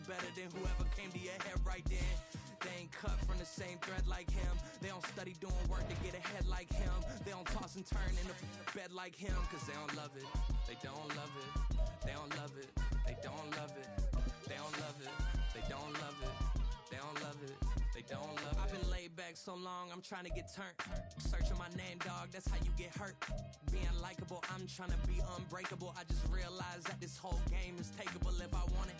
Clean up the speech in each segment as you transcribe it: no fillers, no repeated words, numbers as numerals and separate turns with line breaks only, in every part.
better than whoever came to your head right then. They ain't cut from the same thread like him. They don't study doing work to get ahead like him. They don't toss and turn in the bed like him. Cause they don't love it, they don't love it. They don't love it, they don't love it. They don't love it, they don't love it. They don't love it, they don't love it. I've been laid back so long, I'm trying to get turned. Searching my name, dog, that's how you get hurt. Being likable, I'm trying to be unbreakable. I just realized that this whole game is takeable if I want it.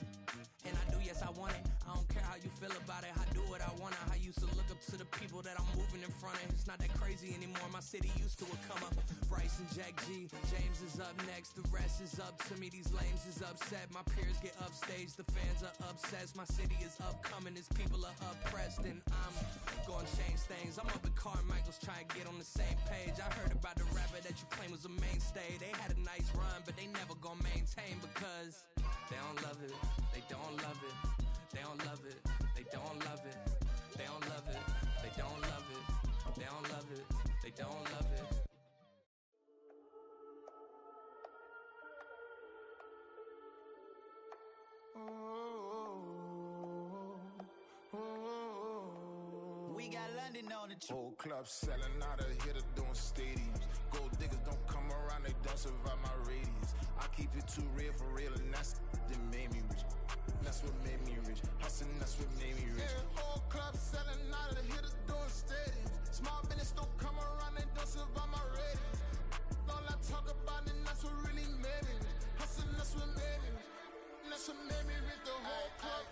And I do, yes, I want it. I don't care how you feel about it, I do what I want. I used to look up to the people that I'm moving in front of. It's not that crazy anymore, my city used to a come up. Bryce and Jack G, James is up next. The rest is up to me, these lames is upset. My peers get upstaged, the fans are obsessed. My city is upcoming, its people are oppressed. And I'm gonna change things. I'm up at Carmichael's trying to get on the same page. I heard about the rapper that you claim was a mainstay. They had a nice run, but they never gonna maintain because they don't love it, they don't love it. They don't love it, they don't love it. They don't love it, they don't love it. They don't love it, they don't love it.
We got London on the trip.
Whole club selling out of hitter doing stadiums. Gold diggers don't come around, they don't survive my radius. I keep it too real for real, and that's that made me rich. That's what made me rich. Hustling, that's what made me rich. Yeah, whole club selling out of the hitters doing stadiums. Small business don't come around, they don't survive my radius. All I talk about, and that's what really made me rich. Hustling, that's what made me rich. That's what made me rich. The whole club.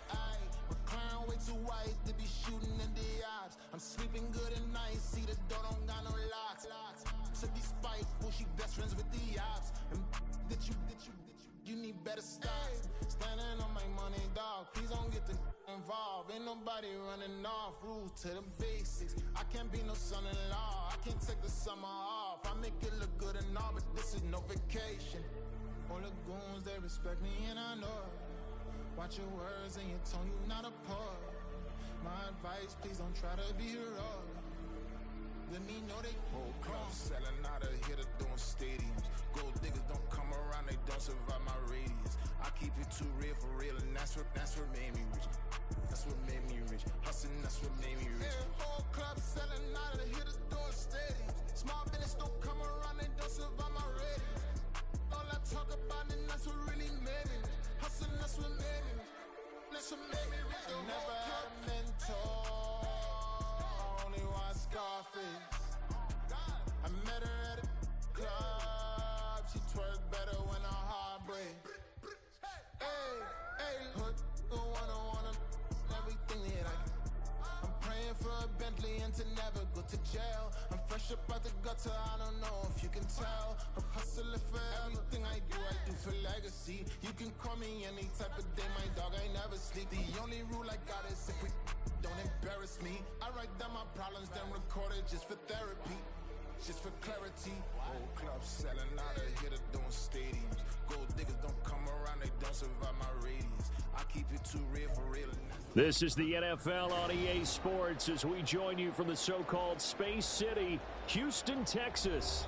McLaren way too white to be shooting in the eyes. I'm sleeping good at night, see the door don't got no locks. To be spiteful, she best friends with the ops. And you need better stop. Standing on my money, dog. Please don't get the involved. Ain't nobody running off. Rules to the basics. I can't be no son-in-law. I can't take the summer off. I make it look good and all, but this is no vacation. All the goons, they respect me and I know it. Watch your words and your tone, you not a poet. My advice, please don't try to be heroic. Let me know they whole club selling out of hitter doing stadiums. Gold diggers don't come around, they don't survive my radius. I keep it too real for real, and that's what made me rich. That's what made me rich. Hustling, that's what made me rich. Yeah, whole club selling out of the hitters doing stadiums. Small business don't come around, they don't survive my radius. All I talk about, and that's what really made me rich. Hustling, that's what made me rich. That's what made me rich. I never had a mentor. Only one Scarface. I met her at a club. She twerk better when her heart breaks. Hey, hood, wanna everything that I'm praying for a Bentley and to never go to jail. I'm fresh up out the gutter, I don't know if you can tell. I'm hustling for everything I do for legacy. You can call me any type of day, my dog, I never sleep. The only rule I got is if we don't embarrass me. I write down my problems, then record it just for therapy. Just for clarity. Whole club selling out of hitter doing stadiums. Gold diggers don't come around, they don't survive my radius. I keep it too real for real.
This is the NFL on EA Sports as we join you from the so-called Space City, Houston, Texas.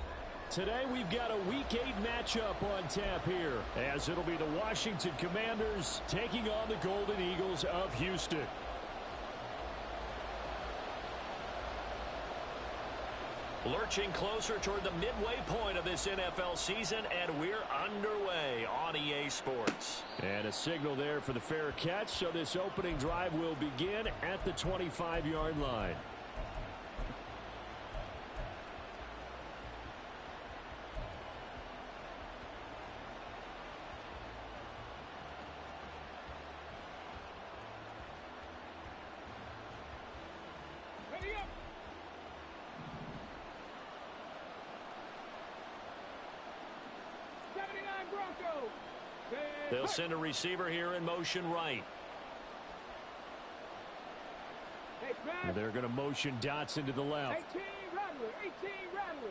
Today we've got a Week 8 matchup on tap here, as it'll be the Washington Commanders taking on the Golden Eagles of Houston. Lurching closer toward the midway point of this NFL season, and we're underway on EA Sports. And a signal there for the fair catch, so this opening drive will begin at the 25-yard line.
Ready up!
They'll send a receiver here in motion right. And they're going to motion Dotson to the left.
18 Rattler.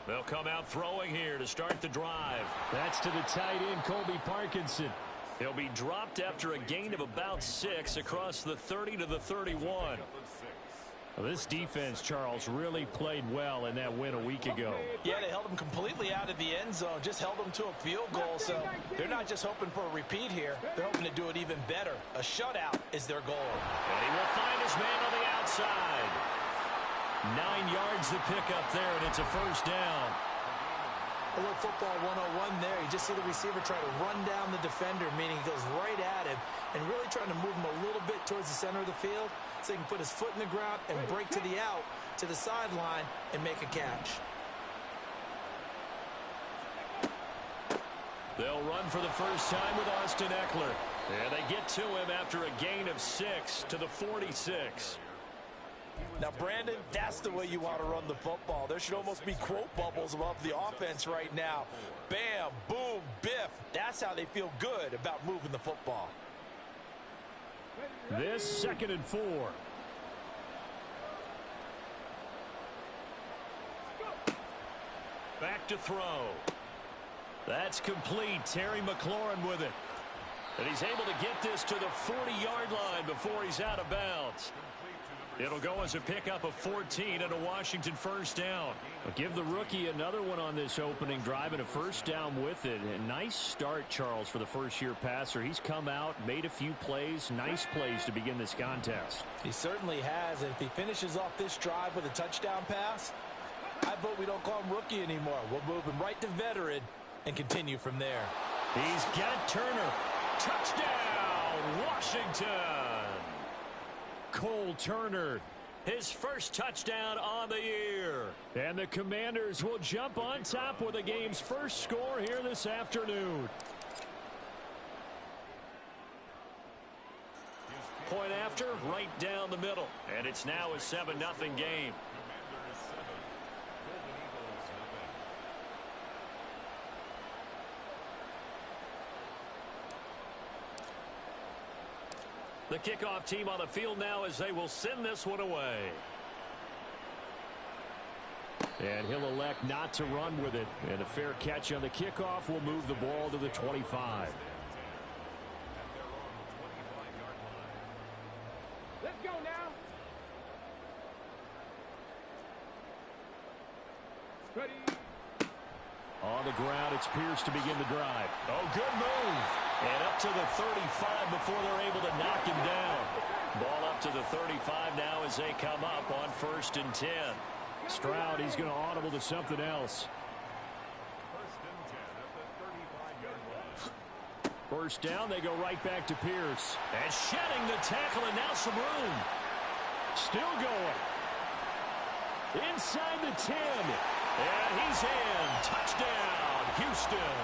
They'll come out throwing here to start the drive. That's to the tight end, Colby Parkinson. He'll be dropped after a gain of about 6 across the 30 to the 31. Well, this defense, Charles, really played well in that win a week ago.
Yeah, they held them completely out of the end zone, just held them to a field goal. So they're not just hoping for a repeat here. They're hoping to do it even better. A shutout is their goal.
And he will find his man on the outside. 9 yards to pick up there, and it's a first down.
A little football 101 there. You just see the receiver try to run down the defender, meaning he goes right at him and really trying to move him a little bit towards the center of the field so he can put his foot in the ground and break to the out, to the sideline, and make a catch.
They'll run for the first time with Austin Eckler. And they get to him after a gain of 6 to the 46.
Now, Brandon, that's the way you want to run the football. There should almost be quote bubbles above the offense right now. Bam, boom, biff. That's how they feel good about moving the football.
This 2nd and 4. Back to throw. That's complete. Terry McLaurin with it. And he's able to get this to the 40-yard line before he's out of bounds. It'll go as a pickup of 14 and a Washington first down. But give the rookie another one on this opening drive and a first down with it. A nice start, Charles, for the first-year passer. He's come out, made a few plays, nice plays to begin this contest.
He certainly has. And if he finishes off this drive with a touchdown pass, I vote we don't call him rookie anymore. We'll move him right to veteran and continue from there.
He's got Turner. Touchdown, Washington. Cole Turner, his first touchdown on the year. And the Commanders will jump on top with the game's first score here this afternoon. Point after, right down the middle. And it's now a 7-0 game. The kickoff team on the field now as they will send this one away. And he'll elect not to run with it. And a fair catch on the kickoff will move the ball to the 25.
Let's go now. Ready.
On the ground, it's Pierce to begin the drive. Oh, good move. And up to the 35 before they're able to knock him down. Ball up to the 35 now as they come up on 1st and 10. Stroud, he's going to audible to something else. First down, they go right back to Pierce. And shedding the tackle, and now some room. Still going. Inside the 10. And he's in. Touchdown, Houston.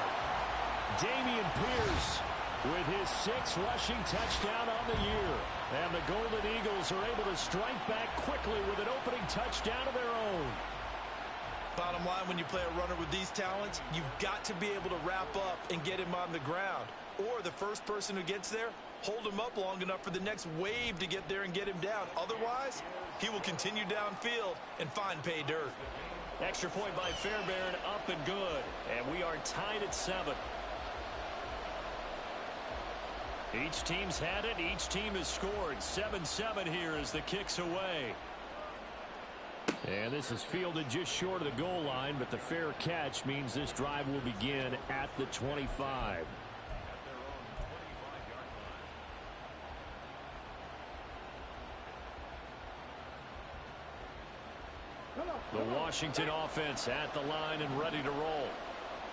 Damian Pierce with his 6th rushing touchdown on the year. And the Golden Eagles are able to strike back quickly with an opening touchdown of their own.
Bottom line, when you play a runner with these talents, you've got to be able to wrap up and get him on the ground. Or the first person who gets there, hold him up long enough for the next wave to get there and get him down. Otherwise, he will continue downfield and find pay dirt.
Extra point by Fairbairn, up and good. And we are tied at 7. Each team's had it. Each team has scored. 7-7 here as the kick's away. And this is fielded just short of the goal line, but the fair catch means this drive will begin at the 25. The Washington offense at the line and ready to roll.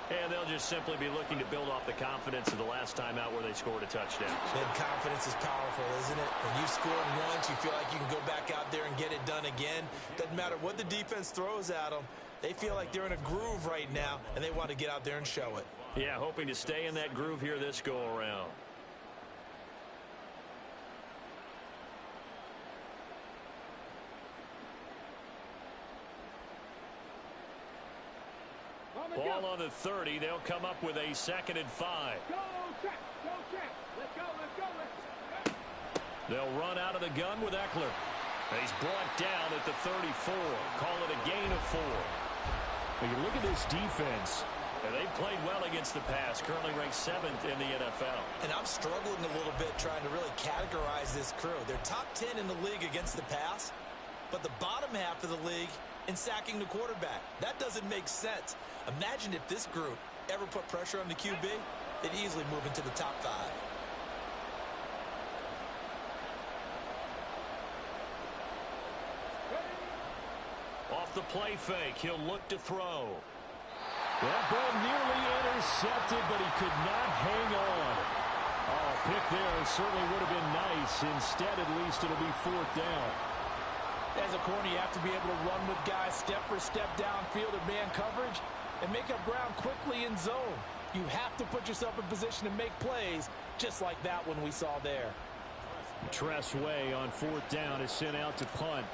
And they'll just simply be looking to build off the confidence of the last time out where they scored a touchdown.
And confidence is powerful, isn't it? When you scored once, you feel like you can go back out there and get it done again. Doesn't matter what the defense throws at them. They feel like they're in a groove right now, and they want to get out there and show it.
Yeah, hoping to stay in that groove here this go-around. Ball on the 30. They'll come up with a 2nd and 5.
Go check. Go check. Let's go. Let's go. Let's go.
They'll run out of the gun with Eckler. He's brought down at the 34. Call it a gain of 4. When you look at this defense, and they've played well against the pass, currently ranked 7th in the NFL.
And I'm struggling a little bit trying to really categorize this crew. They're top 10 in the league against the pass, but the bottom half of the league in sacking the quarterback. That doesn't make sense. Imagine if this group ever put pressure on the QB, they'd easily move into the top 5.
Off the play fake, he'll look to throw. That ball nearly intercepted, but he could not hang on. Oh, pick there certainly would have been nice. Instead, at least, it'll be 4th down.
As a corner, you have to be able to run with guys step for step downfield in man coverage and make up ground quickly in zone. You have to put yourself in position to make plays, just like that one we saw there.
Tress Way on 4th down is sent out to punt.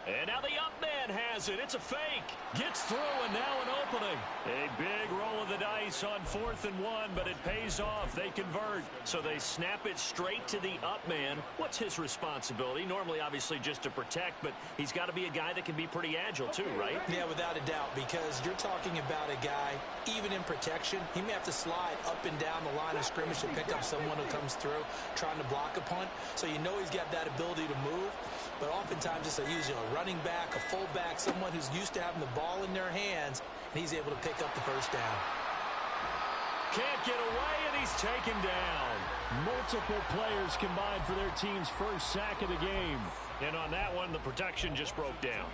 And now the up man has it. It's a fake. Gets through, and now an opening. A big roll of the dice on 4th and 1, but it pays off. They convert. So they snap it straight to the up man. What's his responsibility? Normally, obviously, just to protect, but he's got to be a guy that can be pretty agile too, right?
Yeah, without a doubt, because you're talking about a guy, even in protection, he may have to slide up and down the line of scrimmage to pick up someone who comes through trying to block a punt. So you know he's got that ability to move. But oftentimes it's usually a running back, a fullback, someone who's used to having the ball in their hands, and he's able to pick up the first down.
Can't get away, and he's taken down. Multiple players combined for their team's first sack of the game. And on that one, the protection just broke down.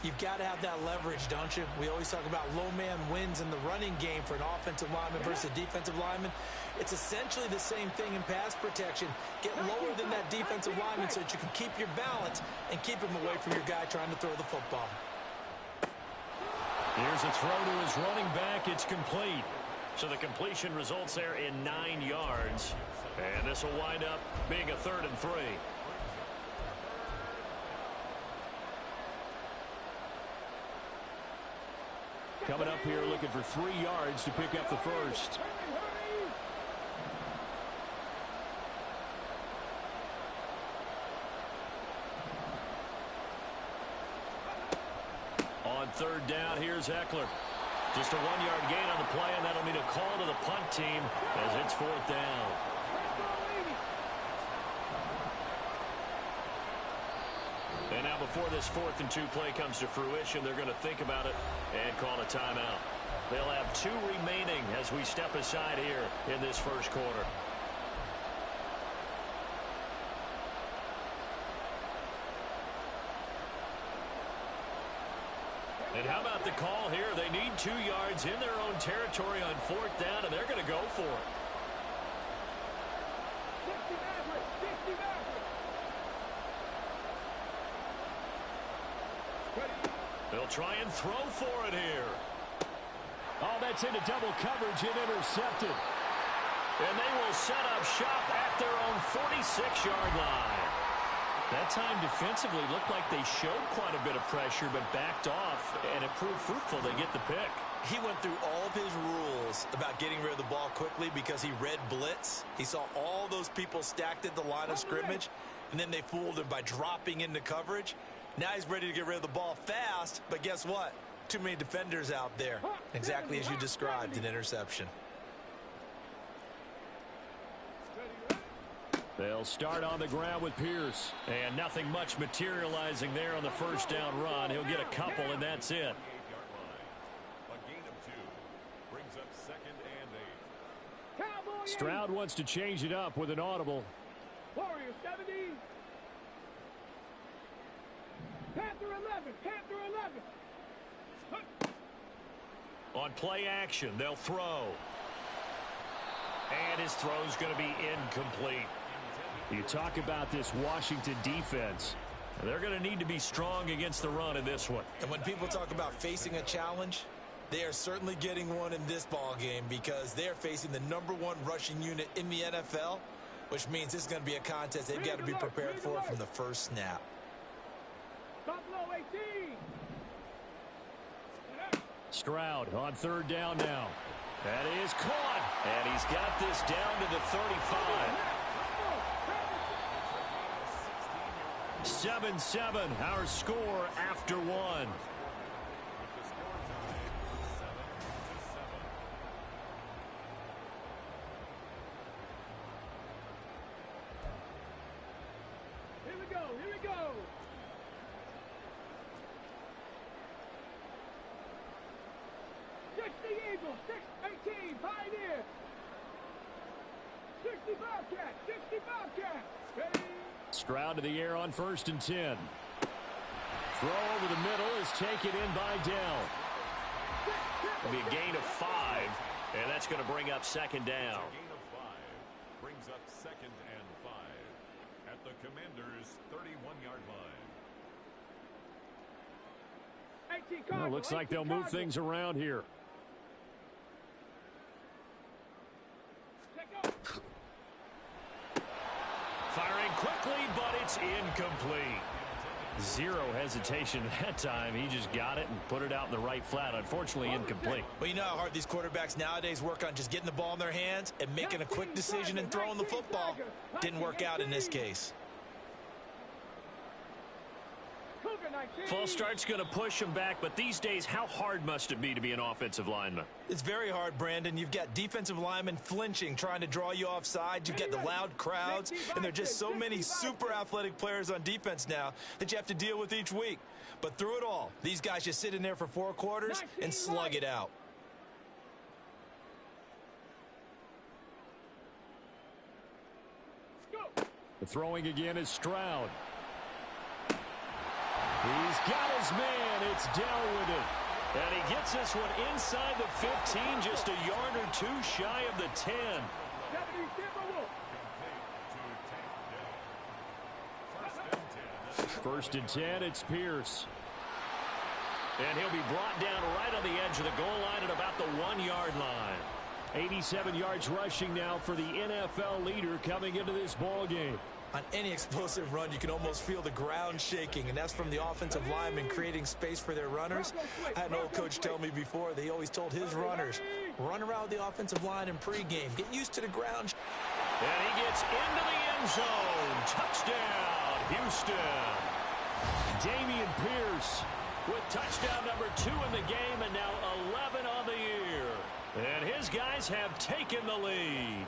You've got to have that leverage, don't you? We always talk about low man wins in the running game for an offensive lineman versus a defensive lineman. It's essentially the same thing in pass protection. Get lower than that defensive lineman so that you can keep your balance and keep him away from your guy trying to throw the football.
Here's a throw to his running back. It's complete. So the completion results there in 9 yards. And this will wind up being a 3rd and 3. Coming up here looking for 3 yards to pick up the first. On 3rd down, here's Eckler. Just a 1-yard gain on the play, and that'll mean a call to the punt team as it's 4th down. And now before this 4th and 2 play comes to fruition, they're going to think about it and call a timeout. They'll have 2 remaining as we step aside here in this first quarter. And how about the call here? They need 2 yards in their own territory on 4th down, and they're going to go for it. They'll try and throw for it here. Oh, that's into double coverage and intercepted. And they will set up shop at their own 46-yard line. That time defensively looked like they showed quite a bit of pressure but backed off, and it proved fruitful. They get the pick.
He went through all of his rules about getting rid of the ball quickly because he read blitz. He saw all those people stacked at the line of scrimmage, and then they fooled him by dropping into coverage. Now he's ready to get rid of the ball fast, but guess what? Too many defenders out there. Exactly as you described, an interception.
They'll start on the ground with Pierce. And nothing much materializing there on the first down run. He'll get a couple, and that's it.
A gain of 2 brings up 2nd and 8.
Stroud wants to change it up with an audible.
Warrior 70. Panther 11. Panther 11.
On play action, they'll throw. And his throw's going to be incomplete. You talk about this Washington defense. They're going to need to be strong against the run in this one.
And when people talk about facing a challenge, they are certainly getting one in this ball game because they're facing the #1 rushing unit in the NFL, which means this is going to be a contest they've got to be prepared for from the first snap.
Buffalo 18.
Stroud on 3rd down now. That is caught. And he's got this down to the 35. 7-7, our score after 1. Stroud to the air on 1st and 10. Throw over the middle is taken in by Dell. It'll be a gain of 5, and that's going to bring up 2nd down.
A gain of 5 brings up 2nd and 5 at the Commanders' 31-yard line.
Well, looks like they'll move things around here. Firing quickly, but it's incomplete. Zero hesitation that time. He just got it and put it out in the right flat. Unfortunately, incomplete.
Well, you know how hard these quarterbacks nowadays work on just getting the ball in their hands and making a quick decision and throwing the football. Didn't work out in this case.
False start's going to push him back, but these days, how hard must it be to be an offensive lineman?
It's very hard, Brandon. You've got defensive linemen flinching, trying to draw you offside. You've got the loud crowds, and there are just so many super athletic players on defense now that you have to deal with each week. But through it all, these guys just sit in there for 4 quarters and slug it out.
The throwing again is Stroud. He's got his man. It's Dell with it. And he gets this one inside the 15, just a yard or 2 shy of the 10. 1st and 10, it's Pierce. And he'll be brought down right on the edge of the goal line at about the 1-yard line. 87 yards rushing now for the NFL leader coming into this ball game.
On any explosive run, you can almost feel the ground shaking, and that's from the offensive linemen creating space for their runners. I had an old coach tell me before, they always told his runners, run around the offensive line in pregame. Get used to the ground.
And he gets into the end zone. Touchdown, Houston. Dameon Pierce with touchdown number 2 in the game, and now 11 on the year. And his guys have taken the lead.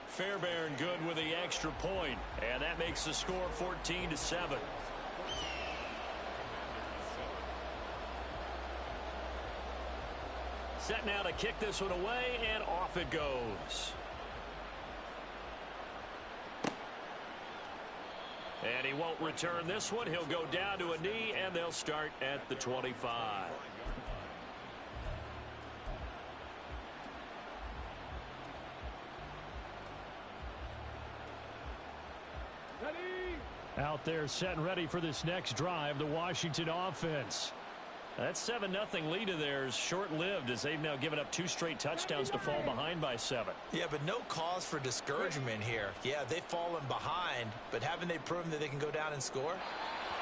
Fairbairn good with the extra point, and that makes the score 14-7. Set now to kick this one away, and off it goes. And he won't return this one. He'll go down to a knee, and they'll start at the 25. Out there set and ready for this next drive, the Washington offense. That 7-0 lead of theirs short-lived as they've now given up 2 straight touchdowns to fall behind by 7.
Yeah, but no cause for discouragement here. Yeah, they've fallen behind, but haven't they proven that they can go down and score?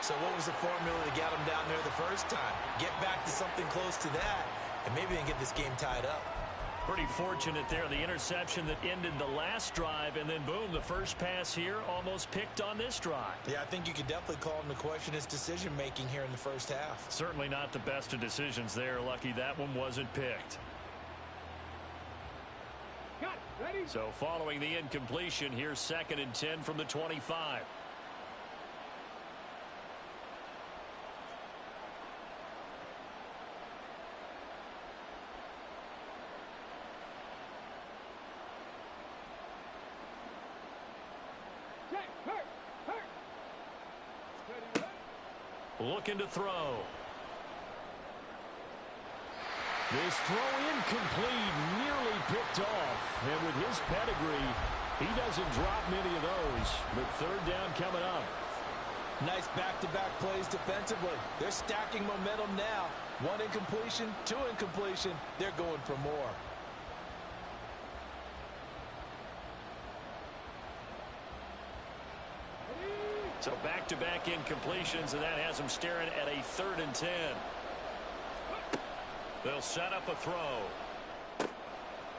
So what was the formula to get them down there the first time? Get back to something close to that, and maybe they can get this game tied up.
Pretty fortunate there, the interception that ended the last drive, and then boom, the first pass here almost picked on this drive.
Yeah, I think you could definitely call him to question his decision-making here in the first half.
Certainly not the best of decisions there. Lucky that one wasn't picked. So following the incompletion, here's 2nd and 10 from the 25. Looking to throw. This throw incomplete, nearly picked off. And with his pedigree, he doesn't drop many of those. But 3rd down coming up.
Nice back-to-back plays defensively. They're stacking momentum now. 1 incompletion, 2 incompletion. They're going for more.
So back-to-back incompletions, and that has them staring at a 3rd and 10. They'll set up a throw.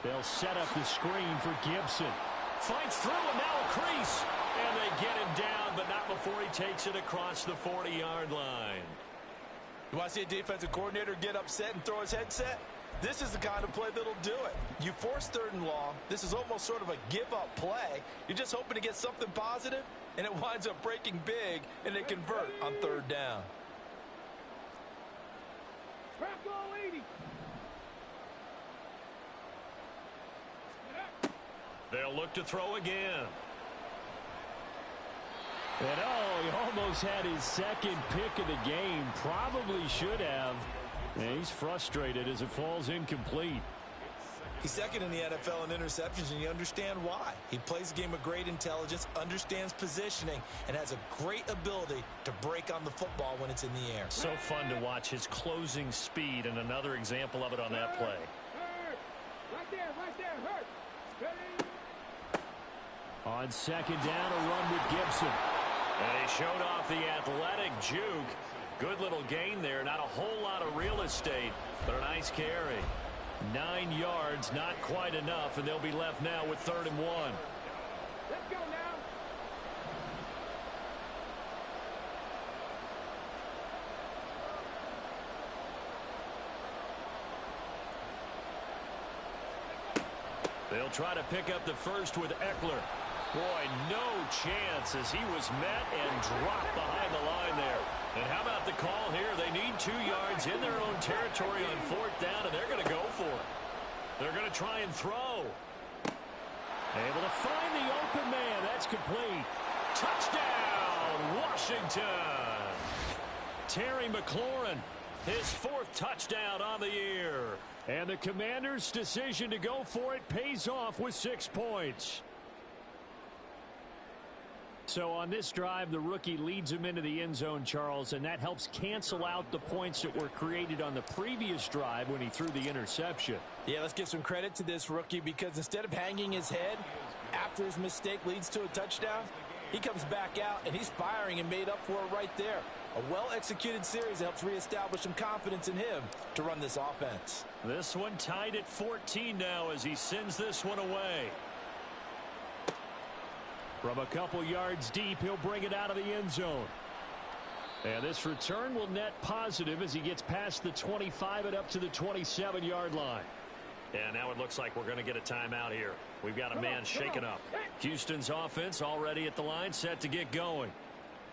They'll set up the screen for Gibson. Fights through, and now a crease. And they get him down, but not before he takes it across the 40-yard line.
You want to see a defensive coordinator get upset and throw his headset? This is the kind of play that'll do it. You force 3rd and long. This is almost sort of a give-up play. You're just hoping to get something positive, and it winds up breaking big, and they convert on 3rd down.
They'll look to throw again. And he almost had his second pick of the game. Probably should have. And he's frustrated as it falls incomplete.
He's second in the NFL in interceptions, and you understand why. He plays a game with great intelligence, understands positioning, and has a great ability to break on the football when it's in the air.
So fun to watch his closing speed, and another example of it on that play.
Right there, hurt. Ready?
On second down, a run with Gibson. And he showed off the athletic juke. Good little gain there. Not a whole lot of real estate, but a nice carry. 9 yards, not quite enough, and they'll be left now with 3rd and 1.
Let's go now.
They'll try to pick up the first with Eckler. Boy, no chance as he was met and dropped behind the line there. And how about the call here? They need 2 yards in their own territory on 4th down, and they're going to go for it. They're going to try and throw. Able to find the open man. That's complete. Touchdown, Washington. Terry McLaurin, his 4th touchdown on the year. And the Commanders' decision to go for it pays off with 6 points. So on this drive, the rookie leads him into the end zone, Charles, and that helps cancel out the points that were created on the previous drive when he threw the interception.
Yeah, let's give some credit to this rookie because instead of hanging his head after his mistake leads to a touchdown, he comes back out and he's firing and made up for it right there. A well-executed series that helps reestablish some confidence in him to run this offense.
This one tied at 14 now as he sends this one away. From a couple yards deep, he'll bring it out of the end zone. And this return will net positive as he gets past the 25 and up to the 27-yard line. And now it looks like we're going to get a timeout here. We've got a man shaken up. Houston's offense already at the line, set to get going.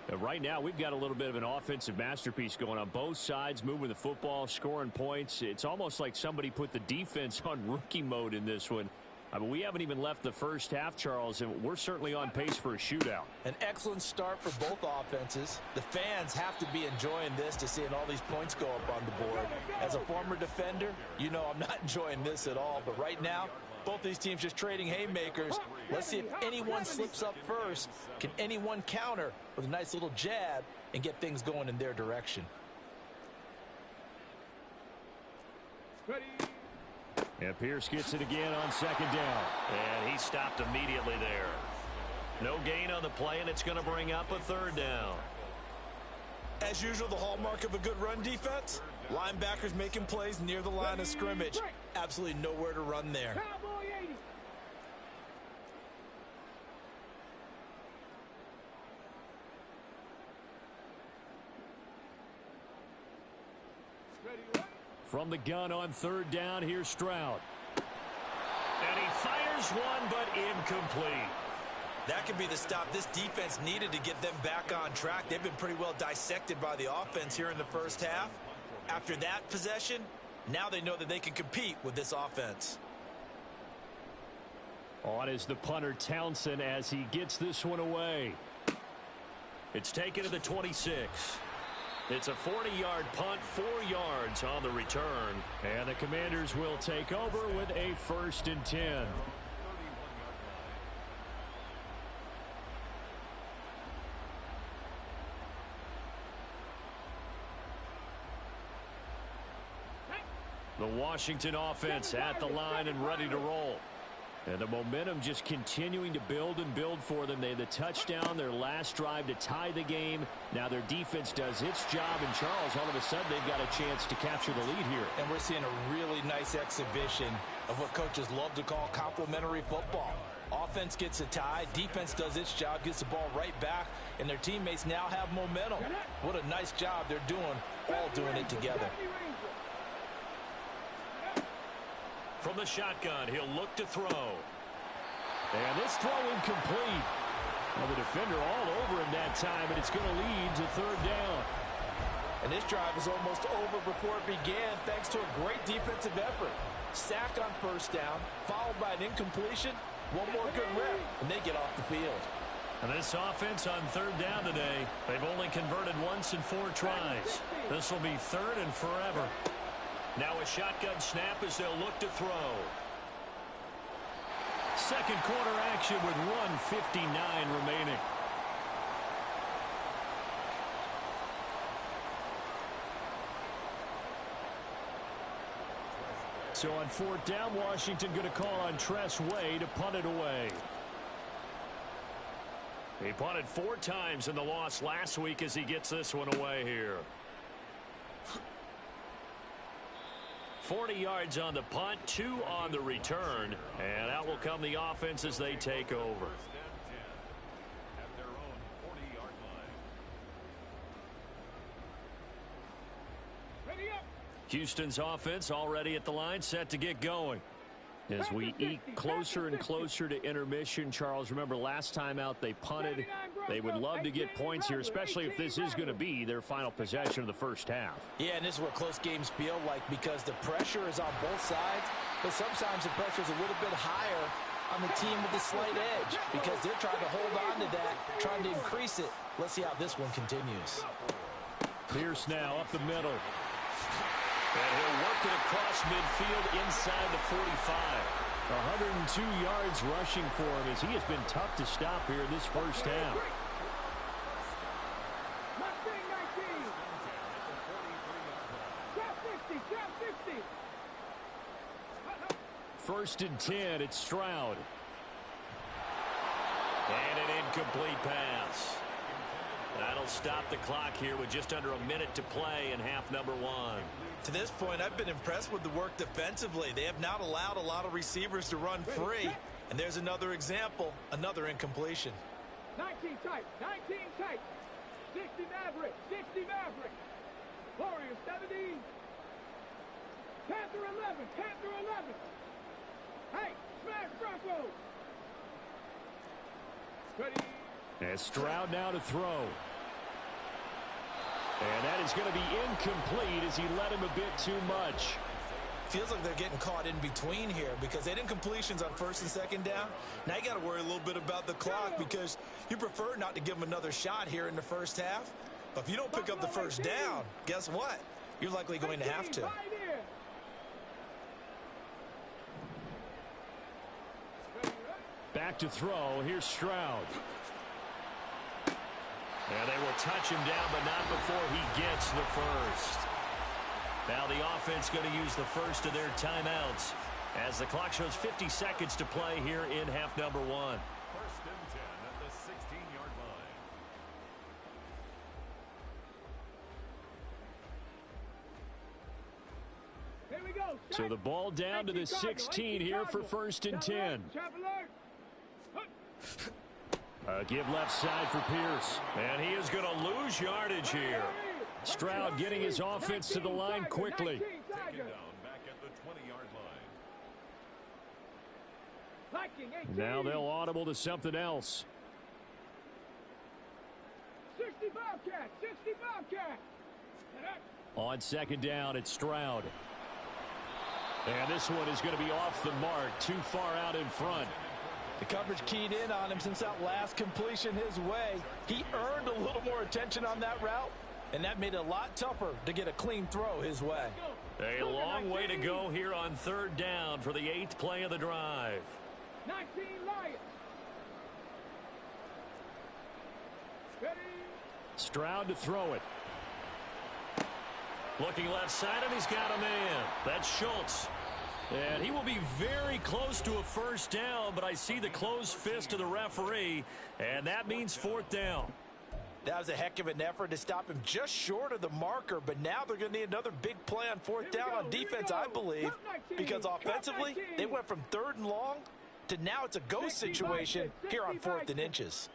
And right now, we've got a little bit of an offensive masterpiece going on both sides, moving the football, scoring points. It's almost like somebody put the defense on rookie mode in this one. I mean, we haven't even left the first half, Charles, and we're certainly on pace for a shootout.
An excellent start for both offenses. The fans have to be enjoying this to seeing all these points go up on the board. As a former defender, you know I'm not enjoying this at all. But right now, both these teams just trading haymakers. Let's see if anyone slips up first. Can anyone counter with a nice little jab and get things going in their direction?
Ready?
And Pierce gets it again on second down. And he stopped immediately there. No gain on the play, and it's going to bring up a 3rd down.
As usual, the hallmark of a good run defense, linebackers making plays near the line of scrimmage. Absolutely nowhere to run there.
Cowboy 80. Ready?
From the gun on 3rd down, here's Stroud. And he fires one, but incomplete.
That could be the stop this defense needed to get them back on track. They've been pretty well dissected by the offense here in the first half. After that possession, now they know that they can compete with this offense.
On is the punter Townsend as he gets this one away. It's taken to the 26. It's a 40-yard punt, 4 yards on the return. And the Commanders will take over with a 1st and 10. The Washington offense at the line and ready to roll. And the momentum just continuing to build and build for them. They had the touchdown, their last drive to tie the game. Now their defense does its job, and Charles, all of a sudden, they've got a chance to capture the lead here.
And we're seeing a really nice exhibition of what coaches love to call complementary football. Offense gets a tie, defense does its job, gets the ball right back, and their teammates now have momentum. What a nice job they're doing, all doing it together.
From the shotgun, he'll look to throw. And this throw incomplete. Well, the defender all over him that time, and it's going to lead to 3rd down.
And this drive is almost over before it began thanks to a great defensive effort. Sack on first down, followed by an incompletion. One more good rep, and they get off the field.
And this offense on third down today, they've only converted once in 4 tries. This will be third and forever. Now a shotgun snap as they'll look to throw. Second quarter action with 1:59 remaining. So on fourth down, Washington going to call on Tress Way to punt it away. He punted 4 times in the loss last week as he gets this one away here. 40 yards on the punt, 2 on the return, and out will come the offense as they take over.
At their own 40-yard line.
Ready up.
Houston's offense already at the line, set to get going. As we eke closer and closer to intermission, Charles, remember last time out they punted. They would love to get points here, especially if this is going to be their final possession of the first half.
Yeah, and this is what close games feel like because the pressure is on both sides, but sometimes the pressure is a little bit higher on the team with the slight edge because they're trying to hold on to that, trying to increase it. Let's see how this one continues.
Pierce now up the middle. And he'll work it across midfield inside the 45. 102 yards rushing for him as he has been tough to stop here in this first half. First and 10, it's Stroud. And an incomplete pass. That'll stop the clock here with just under a minute to play in half number 1.
To this point, I've been impressed with the work defensively. They have not allowed a lot of receivers to run free. And there's another example, another incompletion.
19 tight, 19 tight. 60 Maverick, 60 Maverick. Warriors 70. Panther 11, Panther 11. Hey, smash Broncos. Ready.
And Stroud now to throw. And that is going to be incomplete as he led him a bit too much.
Feels like they're getting caught in between here because they had incompletions on first and second down. Now you got to worry a little bit about the clock because you prefer not to give them another shot here in the first half. But if you don't pick up the first down, guess what? You're likely going to have to.
Back to throw. Here's Stroud. And they will touch him down, but not before he gets the first. Now the offense going to use the first of their timeouts as the clock shows 50 seconds to play here in half number 1.
First and 10 at the 16-yard line.
Here we go.
So the ball down to the 16 here for first and 10. Give left side for Pierce. And he is going to lose yardage here. Stroud getting his offense to the line quickly.
Taken down back at the 20-yard line.
Now they'll audible to something else.
60 Bobcat, 60 Bobcat.
On second down, it's Stroud. And this one is going to be off the mark, too far out in front.
The coverage keyed in on him since that last completion his way. He earned a little more attention on that route, and that made it a lot tougher to get a clean throw his way.
A long way to go here on third down for the 8th play of the drive.
19 Lions. Ready.
Stroud to throw it. Looking left side, and he's got a man. That's Schultz. And he will be very close to a first down, but I see the closed fist of the referee, and that means fourth down.
That was a heck of an effort to stop him just short of the marker, but now they're going to need another big play on fourth down on defense, I believe, because offensively, they went from 3rd and long to now it's a ghost situation here on 4th and inches.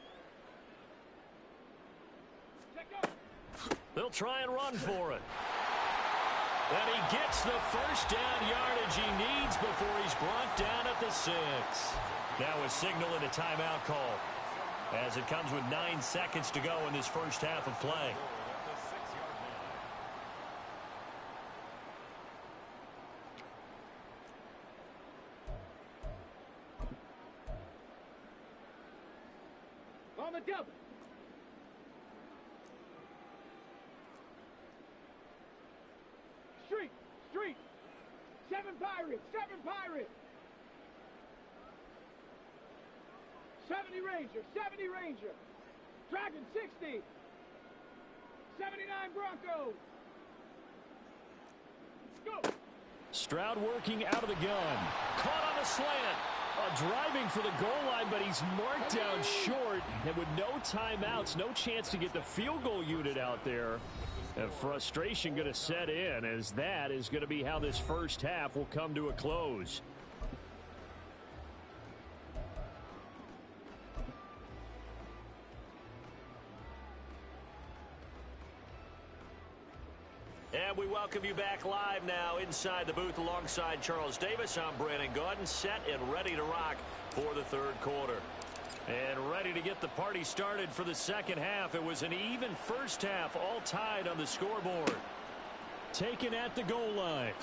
They'll try and run for it. And he gets the first down yardage he needs before he's brought down at the 6. Now a signal and a timeout call as it comes with 9 seconds to go in this first half of play.
Double, double. Street, street. 7 Pirates, 7 Pirates. 70 Ranger, 70 Ranger. Dragon 60. 79 Broncos. Go.
Stroud working out of the gun. Caught on a slant. Driving for the goal line, but he's marked down short. And with no timeouts, no chance to get the field goal unit out there. And frustration going to set in, as that is going to be how this first half will come to a close. And we welcome you back live now inside the booth alongside Charles Davis. I'm Brandon Gaudin, set and ready to rock for the third quarter. And ready to get the party started for the second half. It was an even first half, all tied on the scoreboard. Taken at the goal line.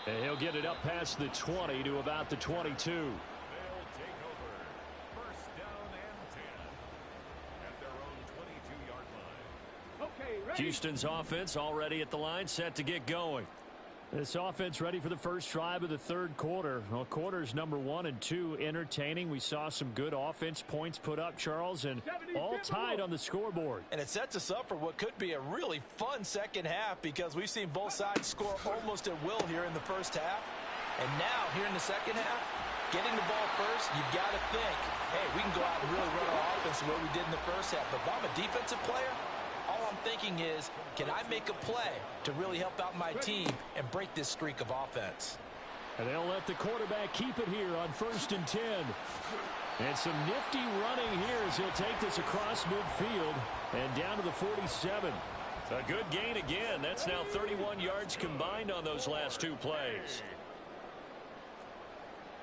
And he'll get it up past the 20 to about the 22.
They'll take over. First down and 10 at their own 22-yard line.
Okay, ready.
Houston's offense already at the line, set to get going. This offense ready for the first drive of the third quarter. Well, quarters number 1 and 2 entertaining. We saw some good offense points put up, Charles, and all tied on the scoreboard.
And it sets us up for what could be a really fun second half, because we've seen both sides score almost at will here in the first half. And now, here in the second half, getting the ball first, you've got to think, hey, we can go out and really run our offense the way we did in the first half. But if I'm a defensive player, all I'm thinking is, can I make a play to really help out my team and break this streak of offense?
And they'll let the quarterback keep it here on 1st and 10. And some nifty running here as he'll take this across midfield and down to the 47. A good gain again. That's now 31 yards combined on those last 2 plays.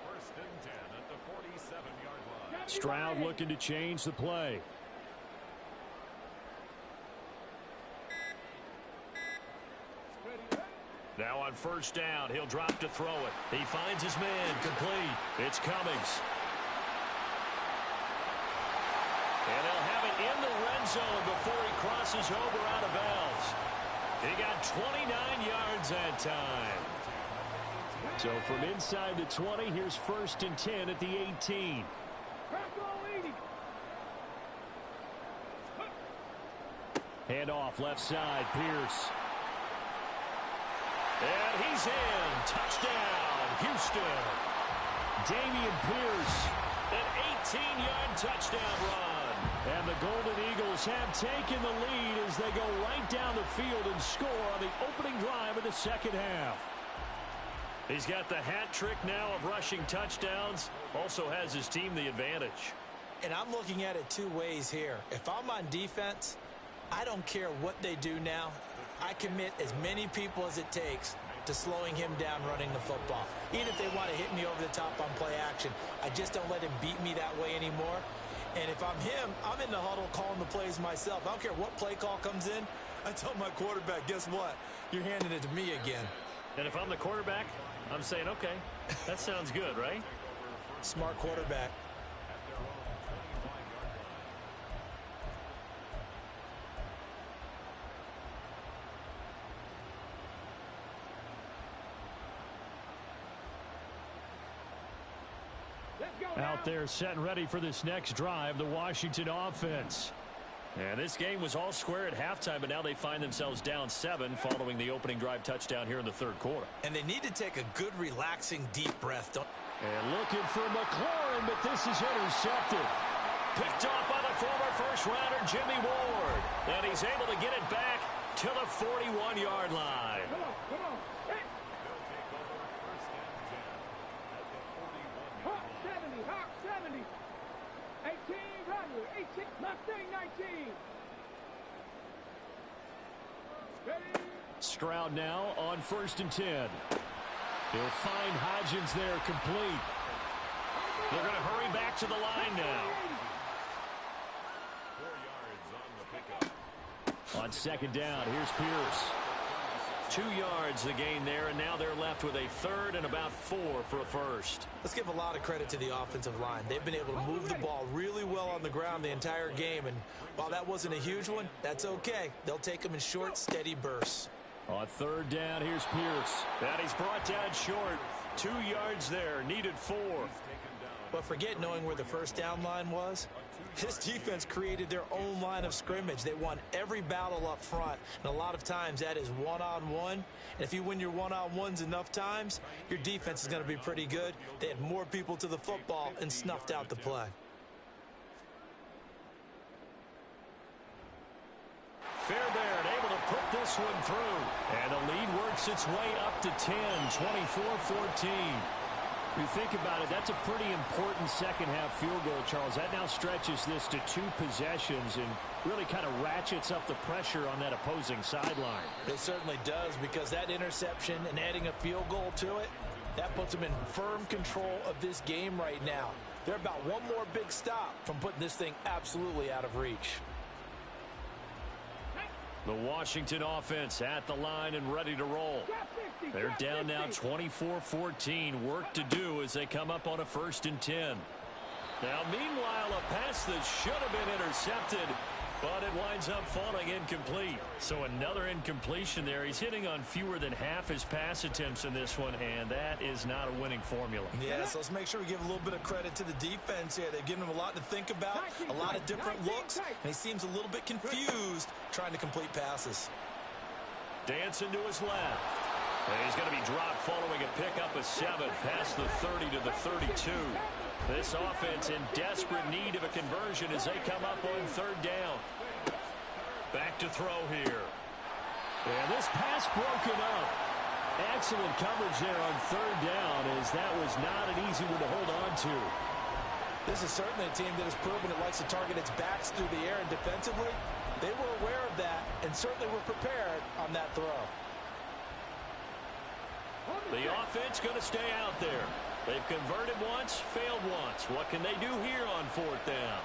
1st and 10 at the 47-yard line.
Stroud looking to change the play. Now on first down, he'll drop to throw it. He finds his man, complete. It's Cummings. And he'll have it in the red zone before he crosses over out of bounds. He got 29 yards that time. So from inside the 20, here's 1st and 10 at the 18. Hand off left side, Pierce. And he's in. Touchdown, Houston. Damian Pierce, an 18-yard touchdown run. And the Golden Eagles have taken the lead as they go right down the field and score on the opening drive of the second half. He's got the hat trick now of rushing touchdowns. Also has his team the advantage.
And I'm looking at it 2 ways here. If I'm on defense, I don't care what they do now. I commit as many people as it takes to slowing him down running the football. Even if they want to hit me over the top on play action, I just don't let him beat me that way anymore. And if I'm him, I'm in the huddle calling the plays myself. I don't care what play call comes in. I tell my quarterback, guess what? You're handing it to me again.
And if I'm the quarterback, I'm saying, okay, that sounds good, right?
Smart quarterback.
Out there set and ready for this next drive, the Washington offense. And this game was all square at halftime, but now they find themselves down 7 following the opening drive touchdown here in the third quarter.
And they need to take a good, relaxing, deep breath.
And looking for McLaurin, but this is intercepted. Picked off by the former first-rounder Jimmy Ward. And he's able to get it back to the 41-yard line.
Come on, come on. Hey.
They'll take over 1st and 10 at the 41-yard line.
Hawk 70. 18, Rodler, 18, Mustang 19. Ready.
Stroud now on 1st and 10. He'll find Hodgins there, complete. They're going to hurry back to the line now.
4 yards on the pickup.
On second down, here's Pierce. 2 yards the gain there, and now they're left with a third and about 4 for a first.
Let's give a lot of credit to the offensive line. They've been able to move the ball really well on the ground the entire game, and while that wasn't a huge one, that's okay. They'll take them in short, steady bursts.
On third down, here's Pierce. And he's brought down short. 2 yards there, needed 4.
But forget knowing where the first down line was. This defense created their own line of scrimmage. They won every battle up front, and a lot of times that is one-on-one. And if you win your one-on-ones enough times, your defense is going to be pretty good. They had more people to the football and snuffed out the play.
Fairbairn able to put this one through. And the lead works its way up to 10, 24-14. You think about it, that's a pretty important second-half field goal, Charles. That now stretches this to 2 possessions and really kind of ratchets up the pressure on that opposing sideline.
It certainly does, because that interception and adding a field goal to it, that puts them in firm control of this game right now. They're about one more big stop from putting this thing absolutely out of reach.
The Washington offense at the line and ready to roll. They're down now 24-14. Work to do as they come up on a 1st and 10. Now, meanwhile, a pass that should have been intercepted, but it winds up falling incomplete. So another incompletion there. He's hitting on fewer than half his pass attempts in this one, and that is not a winning formula.
Yeah, so let's make sure we give a little bit of credit to the defense here. They've given him a lot to think about, a lot of different looks, and he seems a little bit confused trying to complete passes.
Dancing to his left. And he's going to be dropped following a pickup of 7 past the 30 to the 32. This offense in desperate need of a conversion as they come up on 3rd down. Back to throw here. And this pass broken up. Excellent coverage there on 3rd down, as that was not an easy one to hold on to.
This is certainly a team that has proven it likes to target its backs through the air, and defensively, they were aware of that and certainly were prepared on that throw.
The offense going to stay out there. They've converted once, failed once. What can they do here on 4th down?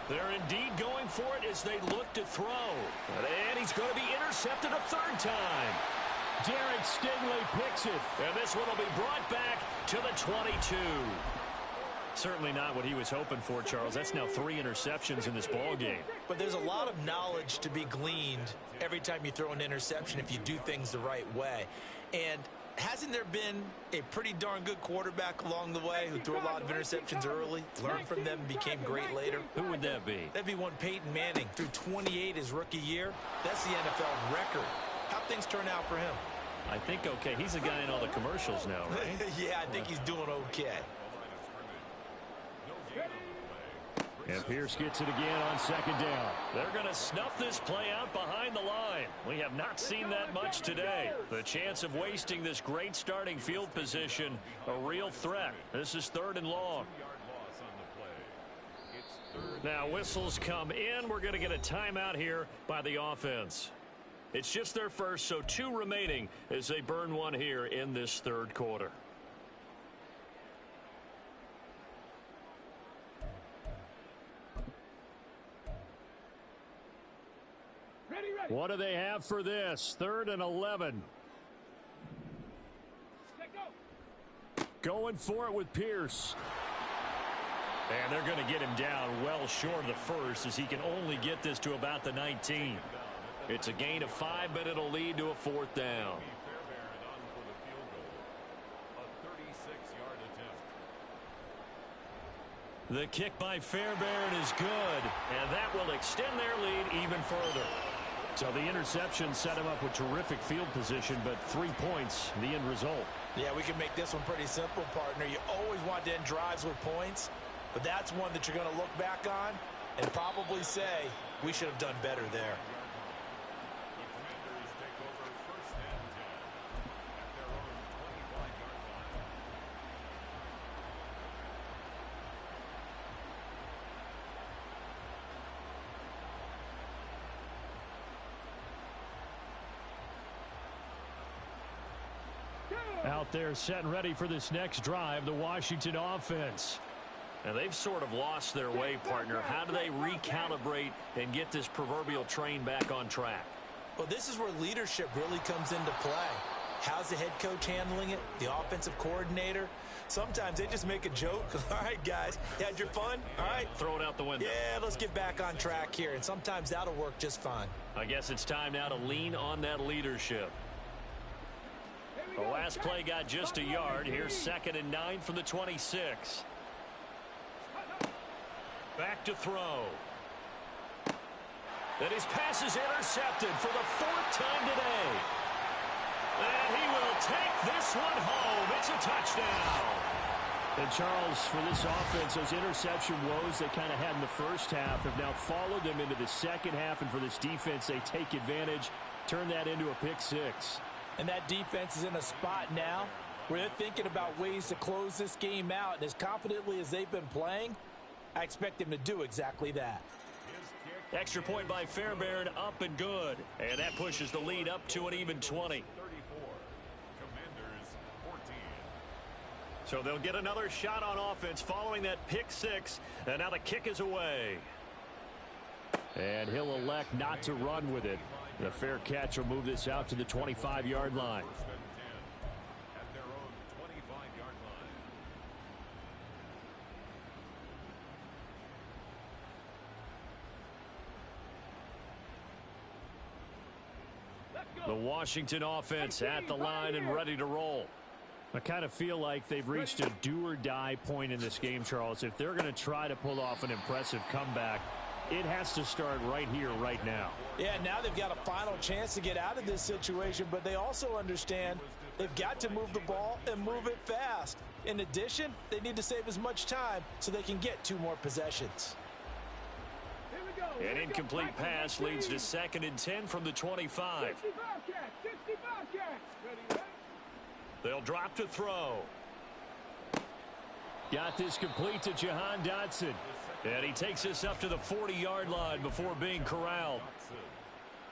They're indeed going for it as they look to throw. And he's going to be intercepted a 3rd time. Derek Stingley picks it. And this one will be brought back to the 22. Certainly not what he was hoping for, Charles. That's now 3 interceptions in this ball game.
But there's a lot of knowledge to be gleaned every time you throw an interception if you do things the right way. And hasn't there been a pretty darn good quarterback along the way who threw a lot of interceptions early, learned from them, and became great later?
Who would that be?
That'd be one Peyton Manning. Threw 28 his rookie year. That's the NFL record. How'd things turn out for him?
I think okay. He's the guy in all the commercials now, right?
Yeah, I think he's doing okay.
And Pierce gets it again on 2nd down. They're going to snuff this play out behind the line. We have not seen that much today. The chance of wasting this great starting field position, a real threat. This is 3rd and long. Now whistles come in. We're going to get a timeout here by the offense. It's just their first, so 2 remaining as they burn one here in this 3rd quarter. What do they have for this? 3rd and 11. Going for it with Pierce. And they're going to get him down well short of the first, as he can only get this to about the 19. It's a gain of 5, but it'll lead to a 4th down. The kick by Fairbairn is good, and that will extend their lead even further. So the interception set him up with terrific field position, but 3 points, the end result.
Yeah, we can make this one pretty simple, partner. You always want to end drives with points, but that's one that you're going to look back on and probably say, we should have done better there.
Out there set and ready for this next drive, the Washington offense. And they've sort of lost their way, partner. How do they recalibrate and get this proverbial train back on track?
Well, this is where leadership really comes into play. How's the head coach handling it? The offensive coordinator? Sometimes they just make a joke. All right, guys, you had your fun? All right.
Throw it out the window.
Yeah, let's get back on track here. And sometimes that'll work just fine.
I guess it's time now to lean on that leadership. The last play got just a yard. Here's 2nd and 9 from the 26. Back to throw. And his pass is intercepted for the 4th time today. And he will take this one home. It's a touchdown. And Charles, for this offense, those interception woes they kind of had in the first half have now followed them into the second half. And for this defense, they take advantage, turn that into a pick 6.
And that defense is in a spot now where they're thinking about ways to close this game out. And as confidently as they've been playing, I expect them to do exactly that.
Extra point by Fairbairn, up and good. And that pushes the lead up to an even 20. So they'll get another shot on offense following that pick 6. And now the kick is away. And he'll elect not to run with it. The fair catch will move this out to the 25-yard line.
At their own 25-yard line.
The Washington offense at the line and ready to roll. I kind of feel like they've reached a do-or-die point in this game, Charles. If they're going to try to pull off an impressive comeback, it has to start right here, right now.
Yeah, now they've got a final chance to get out of this situation, but they also understand they've got to move the ball and move it fast. In addition, they need to save as much time so they can get 2 more possessions.
An incomplete pass leads to 2nd and 10 from the 25. They'll drop to throw. Got this complete to Jahan Dotson. And he takes us up to the 40-yard line before being corralled.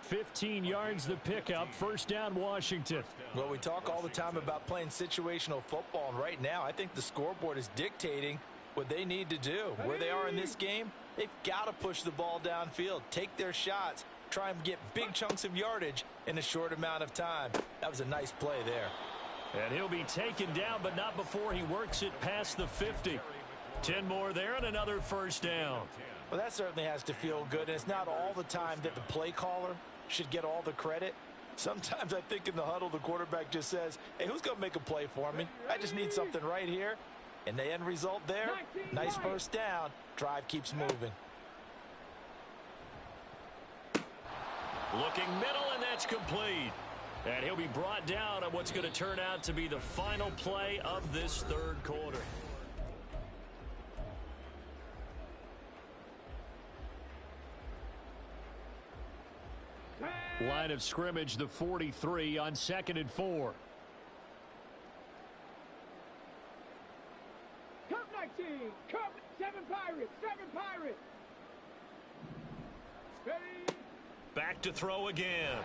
15 yards the pickup. 1st down, Washington.
Well, we talk all the time about playing situational football, and right now I think the scoreboard is dictating what they need to do. Where they are in this game, they've got to push the ball downfield, take their shots, try and get big chunks of yardage in a short amount of time. That was a nice play there.
And he'll be taken down, but not before he works it past the 50. 10 more there and another 1st down.
Well, that certainly has to feel good, and it's not all the time that the play caller should get all the credit. Sometimes I think in the huddle, the quarterback just says, hey, who's going to make a play for me? I just need something right here. And the end result there, nice 1st down. Drive keeps moving.
Looking middle, and that's complete. And he'll be brought down on what's going to turn out to be the final play of this 3rd quarter. Line of scrimmage, the 43 on 2nd and 4.
Cup 19, Cup 7 Pirates, 7 Pirates. Ready?
Back to throw again.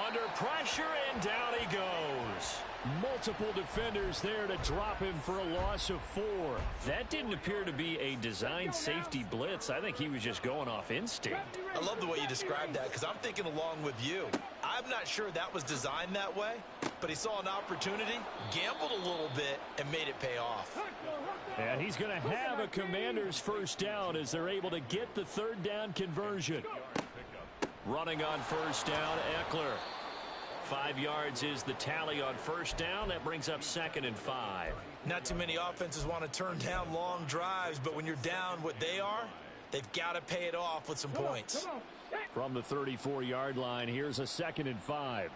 Under pressure, and down he goes. Multiple defenders there to drop him for a loss of 4. That didn't appear to be a design safety blitz. I think he was just going off instinct.
I love the way you described that because I'm thinking along with you. I'm not sure that was designed that way, but he saw an opportunity, gambled a little bit, and made it pay off.
And he's going to have a Commanders 1st down as they're able to get the 3rd down conversion. Running on 1st down, Eckler. 5 yards is the tally on 1st down. That brings up 2nd and 5.
Not too many offenses want to turn down long drives, but when you're down what they are, they've got to pay it off with some points.
From the 34-yard line, here's a 2nd and 5.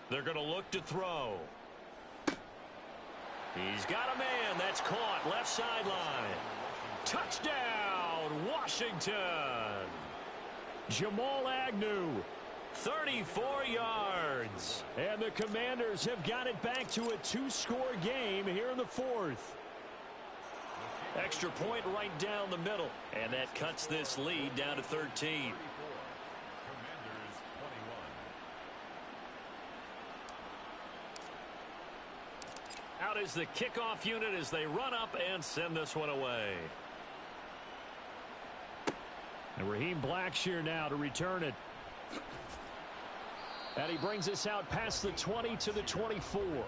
They're going to look to throw. He's got a man. That's caught. Left sideline. Touchdown, Washington. Jamal Agnew, 34 yards. And the Commanders have got it back to a 2-score game here in the 4th. Extra point right down the middle. And that cuts this lead down to 13. out as the kickoff unit as they run up and send this one away. And Raheem Blackshear now to return it. And he brings us out past the 20 to the 24.
His guys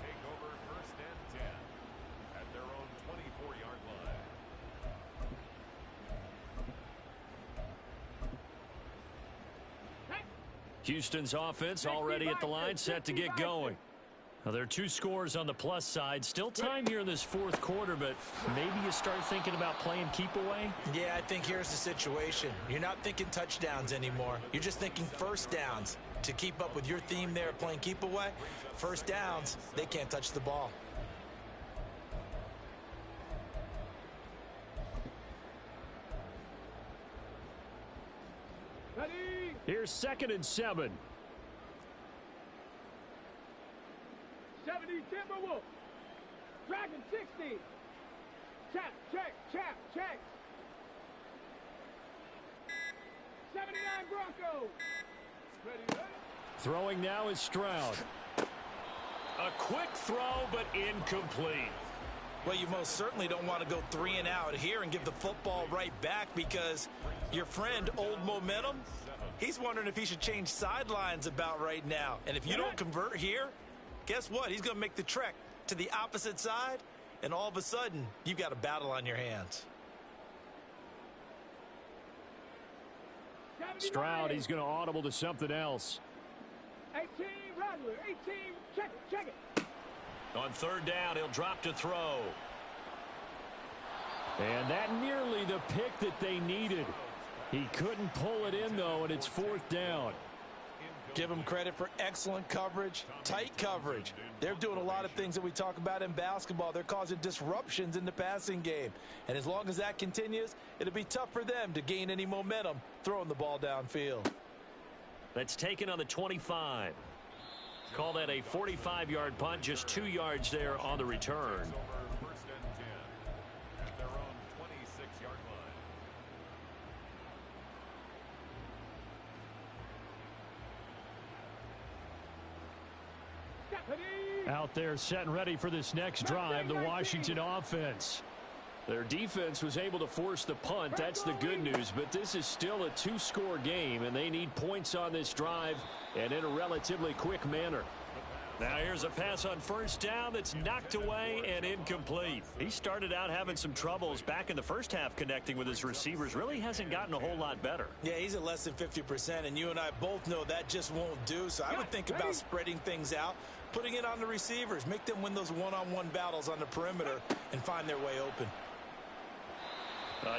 take over 1st and 10 at their own 24-yard line.
Houston's offense already at the line, set to get going. Now, there are 2 scores on the plus side. Still time here in this 4th quarter, but maybe you start thinking about playing keep away?
Yeah, I think here's the situation. You're not thinking touchdowns anymore. You're just thinking first downs. To keep up with your theme there of playing keep away, first downs, they can't touch the ball.
Ready?
Here's 2nd and 7.
70 Timberwolves. Dragon 60. Check. 79 Broncos. Ready?
Throwing now is Stroud. A quick throw, but incomplete.
Well, you most certainly don't want to go 3 and out here and give the football right back, because your friend, Old Momentum, he's wondering if he should change sidelines about right now. And if you don't convert here, guess what? He's going to make the trek to the opposite side, and all of a sudden, you've got a battle on your hands.
Stroud, he's going to audible to something else.
18 Rattler. 18. Check it.
On 3rd down, he'll drop to throw. And that nearly the pick that they needed. He couldn't pull it in, though, and it's 4th down.
Give them credit for excellent coverage, tight coverage. They're doing a lot of things that we talk about in basketball. They're causing disruptions in the passing game. And as long as that continues, it'll be tough for them to gain any momentum throwing the ball downfield.
That's taken on the 25. Call that a 45-yard punt, just 2 yards there on the return.
1st and 10 at their own 26-yard line.
Out there set and ready for this next drive, the Washington offense. Their defense was able to force the punt. That's the good news, but this is still a 2-score game, and they need points on this drive and in a relatively quick manner. Now here's a pass on 1st down that's knocked away and incomplete. He started out having some troubles back in the 1st half connecting with his receivers. Really hasn't gotten a whole lot better.
Yeah, he's at less than 50%, and you and I both know that just won't do. So I would think about spreading things out, putting it on the receivers, make them win those one-on-one battles on the perimeter and find their way open.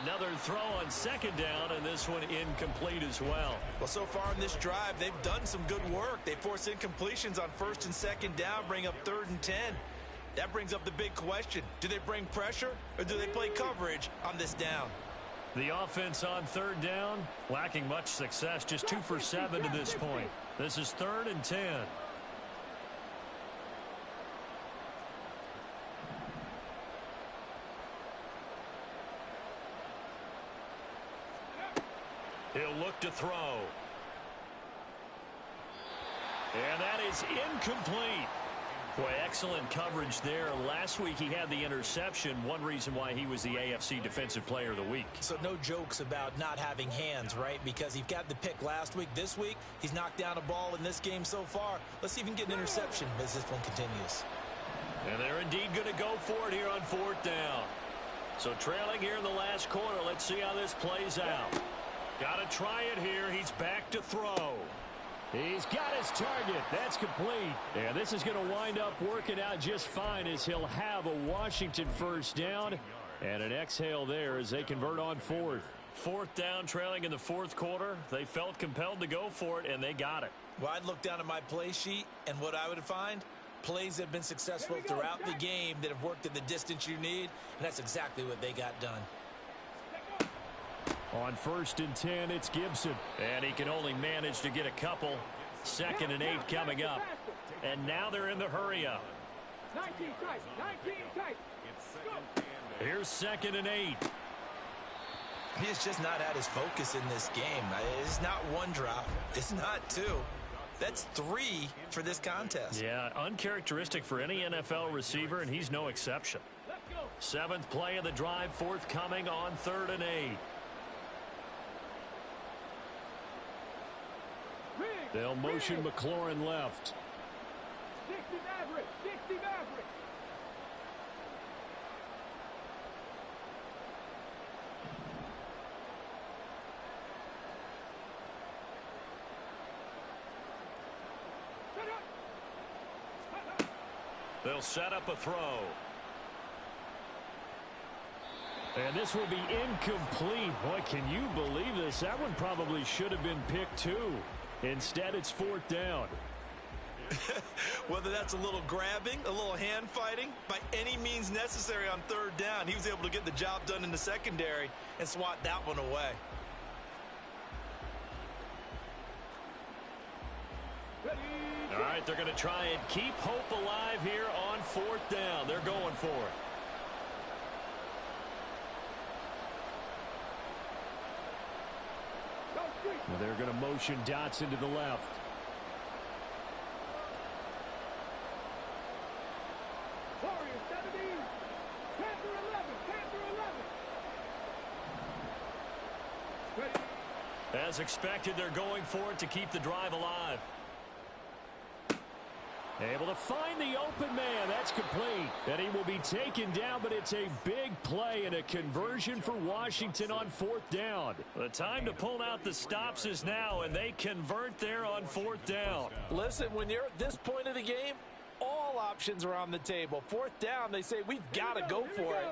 Another throw on 2nd down, and this one incomplete as well.
Well, so far in this drive, they've done some good work. They force incompletions on 1st and 2nd down, bring up 3rd and 10. That brings up the big question. Do they bring pressure, or do they play coverage on this down?
The offense on 3rd down, lacking much success, just 2 for 7 to this point. This is 3rd and 10. He'll look to throw. And that is incomplete. Boy, excellent coverage there. Last week he had the interception. One reason why he was the AFC Defensive Player of the Week.
So no jokes about not having hands, right? Because he got the pick last week. This week, he's knocked down a ball in this game so far. Let's see if he can get an interception as this one continues.
And they're indeed going to go for it here on 4th down. So trailing here in the last quarter. Let's see how this plays out. Got to try it here. He's back to throw. He's got his target. That's complete. And this is going to wind up working out just fine as he'll have a Washington 1st down. And an exhale there as they convert on 4th. 4th down, trailing in the 4th quarter. They felt compelled to go for it, and they got it.
Well, I'd look down at my play sheet, and what I would find, plays that have been successful throughout the game that have worked at the distance you need, and that's exactly what they got done.
On 1st and 10, it's Gibson. And he can only manage to get a couple. 2nd and 8 coming up. And now they're in the hurry-up.
19 tight.
Here's 2nd and 8.
He's just not at his focus in this game. It's not one drop. It's not 2.
That's 3 for this contest.
Yeah, uncharacteristic for any NFL receiver, and he's no exception. 7th play of the drive, forthcoming on 3rd and 8. They'll motion McLaurin left.
60 Maverick, 60 Maverick.
They'll set up a throw. And this will be incomplete. Boy, can you believe this? That one probably should have been picked too. Instead, it's 4th down.
Whether that's a little grabbing, a little hand fighting, by any means necessary on 3rd down, he was able to get the job done in the secondary and swat that one away.
All right, they're going to try and keep hope alive here on 4th down. They're going for it. Well, they're going to motion Dotson to the left.
Warriors 70, Panther 11, Panther 11. Ready.
As expected, they're going for it to keep the drive alive. Able to find the open man. That's complete. And he will be taken down, but it's a big play and a conversion for Washington on 4th down. The time to pull out the stops is now, and they convert there on 4th down.
Listen, when you're at this point of the game, all options are on the table. 4th down, they say, we've got to go for it.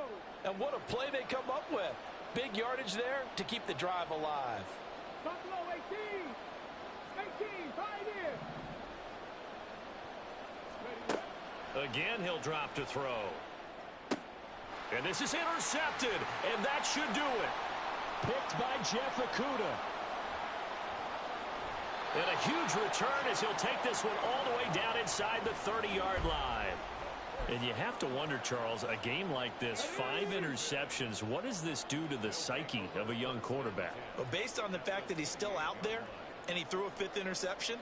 And what a play they come up with. Big yardage there to keep the drive alive.
Buffalo 18, 5 in.
Again, he'll drop to throw. And this is intercepted, and that should do it. Picked by Jeff Okudah. And a huge return as he'll take this one all the way down inside the 30-yard line. And you have to wonder, Charles, a game like this, 5 interceptions, what does this do to the psyche of a young quarterback?
Well, based on the fact that he's still out there and he threw a 5th interception,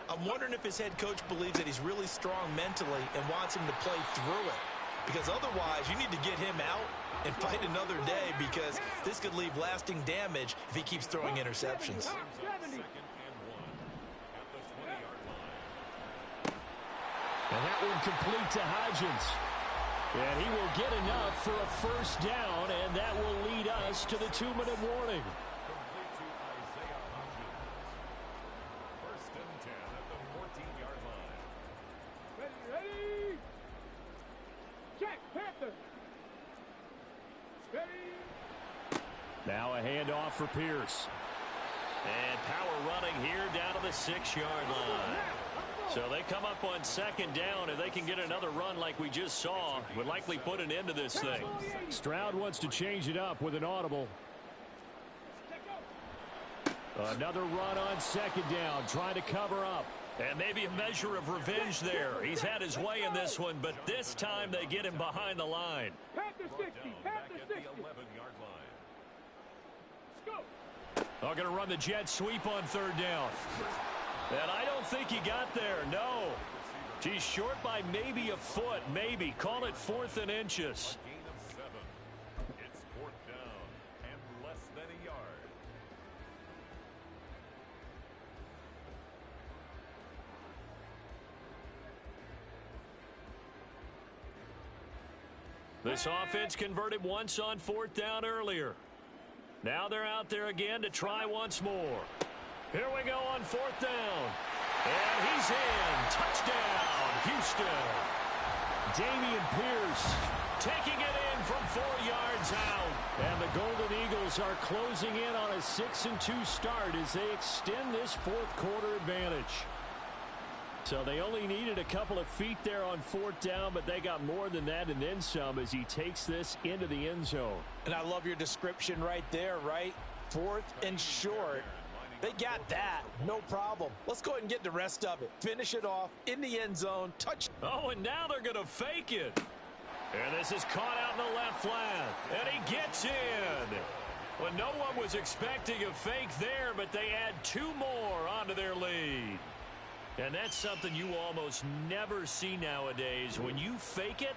I'm wondering if his head coach believes that he's really strong mentally and wants him to play through it. Because otherwise, you need to get him out and fight another day, because this could leave lasting damage if he keeps throwing interceptions.
And that one complete to Hodgins. And he will get enough for a 1st down, and that will lead us to the 2-minute warning. Now a handoff for Pierce. And power running here down to the 6-yard line. So they come up on 2nd down, and they can get another run like we just saw. Would likely put an end to this thing. Stroud wants to change it up with an audible. Another run on 2nd down, trying to cover up. And maybe a measure of revenge there. He's had his way in this one, but this time they get him behind the line.
Panther 60, Panther 60.
They're going to run the jet sweep on 3rd down. And I don't think he got there, no. He's short by maybe a foot, maybe. Call it 4th and inches.
It's 4th down and less than a yard.
This offense converted once on 4th down earlier. Now they're out there again to try once more. Here we go on 4th down. And he's in. Touchdown, Houston. Dameon Pierce taking it in from 4 yards out. And the Golden Eagles are closing in on a 6-2 start as they extend this 4th quarter advantage. So they only needed a couple of feet there on 4th down, but they got more than that and then some as he takes this into the end zone.
And I love your description right there, right? 4th and short. They got that. No problem. Let's go ahead and get the rest of it. Finish it off in the end zone. Touch.
Oh, and now they're going to fake it. And this is caught out in the left flat. And he gets in. Well, no one was expecting a fake there, but they add 2 more onto their lead. And that's something you almost never see nowadays. When you fake it,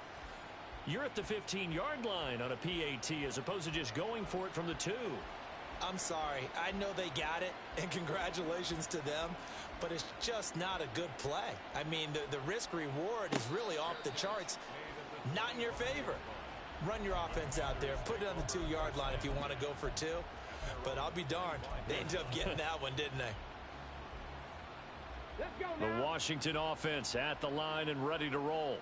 you're at the 15-yard line on a PAT as opposed to just going for it from the 2.
I'm sorry. I know they got it, and congratulations to them, but it's just not a good play. I mean, the risk-reward is really off the charts, not in your favor. Run your offense out there. Put it on the 2-yard line if you want to go for 2. But I'll be darned. They ended up getting that one, didn't they?
The Washington offense at the line and ready to roll.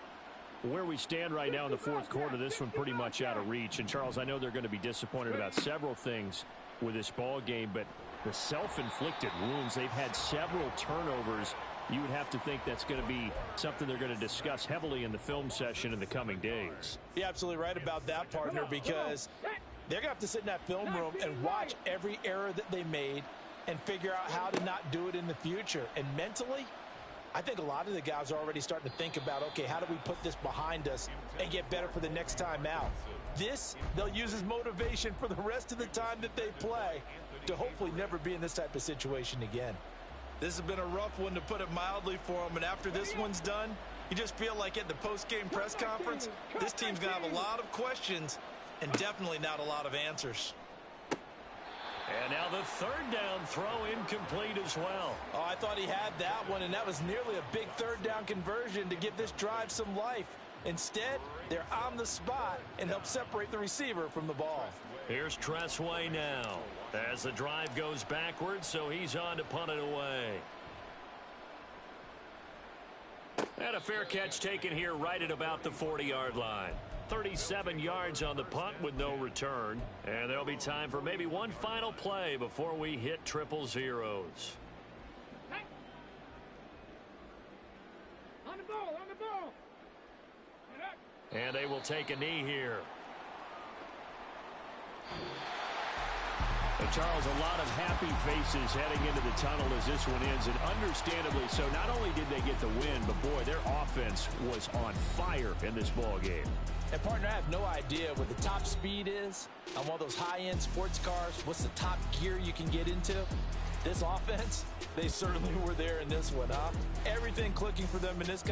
Where we stand right now in the fourth quarter, this one pretty much out of reach. And, Charles, I know they're going to be disappointed about several things with this ball game, but the self-inflicted wounds, they've had several turnovers. You would have to think that's going to be something they're going to discuss heavily in the film session in the coming days.
You're absolutely right about that, partner, because they're going to have to sit in that film room and watch every error that they made and figure out how to not do it in the future. And mentally, I think a lot of the guys are already starting to think about, okay, how do we put this behind us and get better for the next time out? This, they'll use as motivation for the rest of the time that they play to hopefully never be in this type of situation again.
This has been a rough one, to put it mildly, for them. And after this one's done, you just feel like at the post-game press conference, this team's going to have a lot of questions and definitely not a lot of answers.
And now the third down throw incomplete as well.
Oh, I thought he had that one, and that was nearly a big third down conversion to give this drive some life. Instead, they're on the spot and help separate the receiver from the ball.
Here's Tressway now as the drive goes backwards, so he's on to punt it away. And a fair catch taken here right at about the 40-yard line. 37 yards on the punt with no return. And there'll be time for maybe one final play before we hit triple zeros.
On the ball, on the ball.
And they will take a knee here. And Charles, a lot of happy faces heading into the tunnel as this one ends, and understandably so. Not only did they get the win, but boy, their offense was on fire in this ball game.
And, partner, I have no idea what the top speed is on one of those high-end sports cars. What's the top gear you can get into? This offense, they certainly were there in this one, huh? Everything clicking for them in this